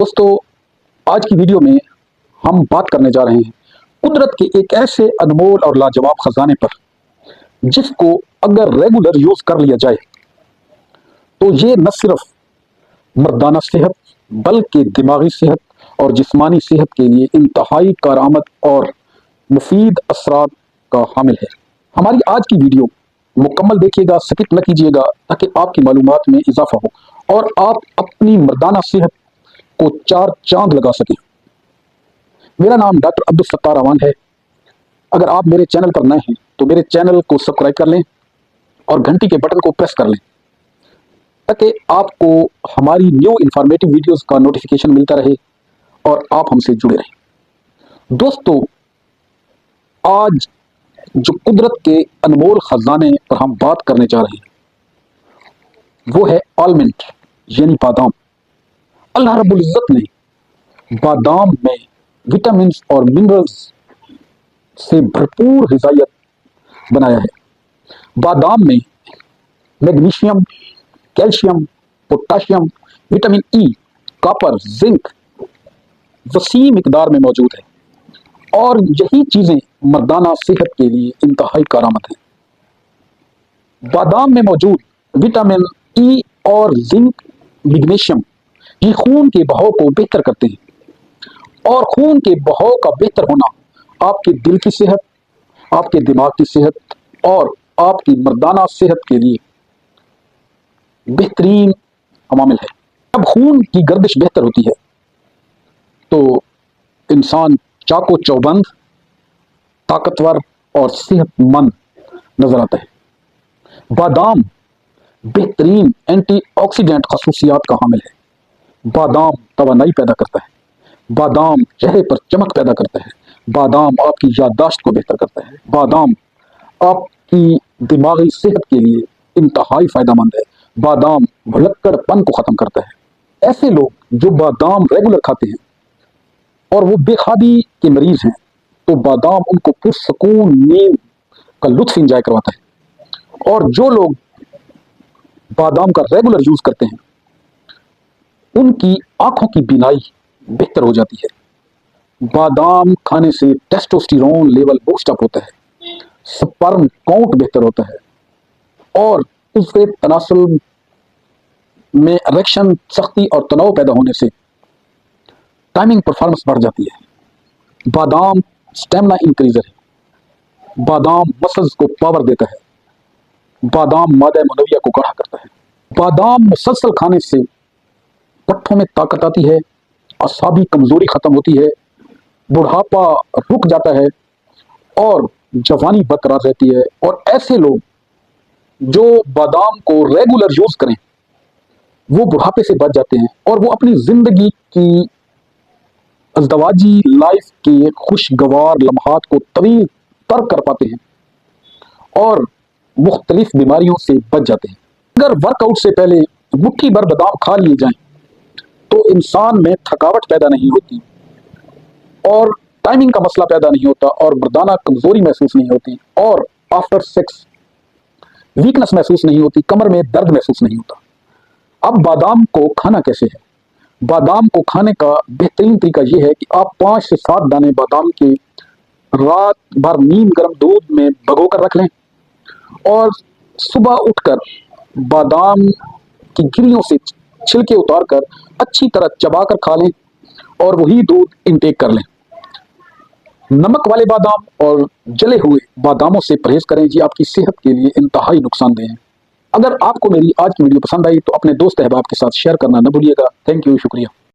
दोस्तों, आज की वीडियो में हम बात करने जा रहे हैं कुदरत के एक ऐसे अनमोल और लाजवाब खजाने पर जिसको अगर रेगुलर यूज कर लिया जाए तो ये न सिर्फ मर्दाना सेहत बल्कि दिमागी सेहत और जिस्मानी सेहत के लिए इंतहाई कारआमद और मुफीद असरात का हामिल है। हमारी आज की वीडियो मुकम्मल देखिएगा, स्किप न कीजिएगा ताकि आपकी मालूमात में इजाफा हो और आप अपनी मर्दाना सेहत को चार चांद लगा सकें। मेरा नाम डॉक्टर अब्दुल सत्तार अवान है। अगर आप मेरे चैनल पर नए हैं तो मेरे चैनल को सब्सक्राइब कर लें और घंटी के बटन को प्रेस कर लें ताकि आपको हमारी न्यू इंफॉर्मेटिव वीडियोस का नोटिफिकेशन मिलता रहे और आप हमसे जुड़े रहें। दोस्तों, आज जो कुदरत के अनमोल खजाने पर हम बात करने जा रहे हैं वो है आलमंड यानी बादाम। अल्लाह रब्बुल इज्जत ने बादाम में विटामिन और मिनरल्स से भरपूर ग़िज़ाइयत बनाया है। बादाम में magnesium, calcium, potassium, vitamin E, copper, zinc वसीम मिकदार में मौजूद है और यही चीज़ें मर्दाना सेहत के लिए इंतहाई कारआमद हैं। बादाम में मौजूद विटामिन ई और जिंक, मैग्नीशियम ये खून के बहाव को बेहतर करते हैं और खून के बहाव का बेहतर होना आपके दिल की सेहत, आपके दिमाग की सेहत और आपकी मर्दाना सेहत के लिए बेहतरीन अमामिल है। जब खून की गर्दिश बेहतर होती है तो इंसान चाको चौबंद, ताकतवर और सेहतमंद नजर आता है। बादाम बेहतरीन एंटीऑक्सीडेंट खसूसियात का हामिल है। बादाम तवानाई पैदा करता है, बादाम चेहरे पर चमक पैदा करता है, बादाम आपकी याददाश्त को बेहतर करता है, बादाम आपकी दिमागी सेहत के लिए इंतहाई फायदेमंद है, बादाम भुलक्कड़पन को ख़त्म करता है। ऐसे लोग जो बादाम रेगुलर खाते हैं और वो बेखादी के मरीज हैं तो बादाम उनको पुरसकून नींद का लुत्फ इंजॉय करवाता है। और जो लोग बादाम का रेगुलर यूज़ करते हैं उनकी आंखों की बीनाई बेहतर हो जाती है। बादाम खाने से टेस्टोस्टेरोन लेवल बूस्ट अप होता है, स्पर्म काउंट बेहतर होता है और उसके तनासुल में इरेक्शन, सख्ती और तनाव पैदा होने से टाइमिंग परफॉर्मेंस बढ़ जाती है। बादाम स्टेमिना इंक्रीजर है, बादाम मसल्स को पावर देता है, बादाम मादा मनविया को गाढ़ा करता है। बादाम मुसलसल खाने से पट्ठों में ताकत आती है, असाबी कमजोरी खत्म होती है, बुढ़ापा रुक जाता है और जवानी बरकरार रहती है। और ऐसे लोग जो बादाम को रेगुलर यूज करें वो बुढ़ापे से बच जाते हैं और वो अपनी जिंदगी की अज़दवाजी लाइफ के खुशगवार लम्हात को तवील तर कर पाते हैं और मुख्तलिफ बीमारियों से बच जाते हैं। अगर वर्कआउट से पहले मुट्ठी भर बादाम खा लिए जाएं तो इंसान में थकावट पैदा नहीं होती और टाइमिंग का मसला पैदा नहीं होता और मर्दाना कमजोरी महसूस नहीं होती और आफ्टर सेक्स वीकनेस महसूस नहीं होती, कमर में दर्द महसूस नहीं होता। अब बादाम को खाना कैसे है? बादाम को खाने का बेहतरीन तरीका यह है कि आप 5 से 7 दाने बादाम के रात भर नीम गर्म दूध में भिगो कर रख लें और सुबह उठकर बादाम की गिरियों से छिलके उतार कर अच्छी तरह चबा कर खा लें और वही दूध इंटेक कर लें। नमक वाले बादाम और जले हुए बादामों से परहेज करें, जी आपकी सेहत के लिए इंतहाई नुकसानदेह है। अगर आपको मेरी आज की वीडियो पसंद आई तो अपने दोस्त अहबाब के साथ शेयर करना न भूलिएगा। थैंक यू, शुक्रिया।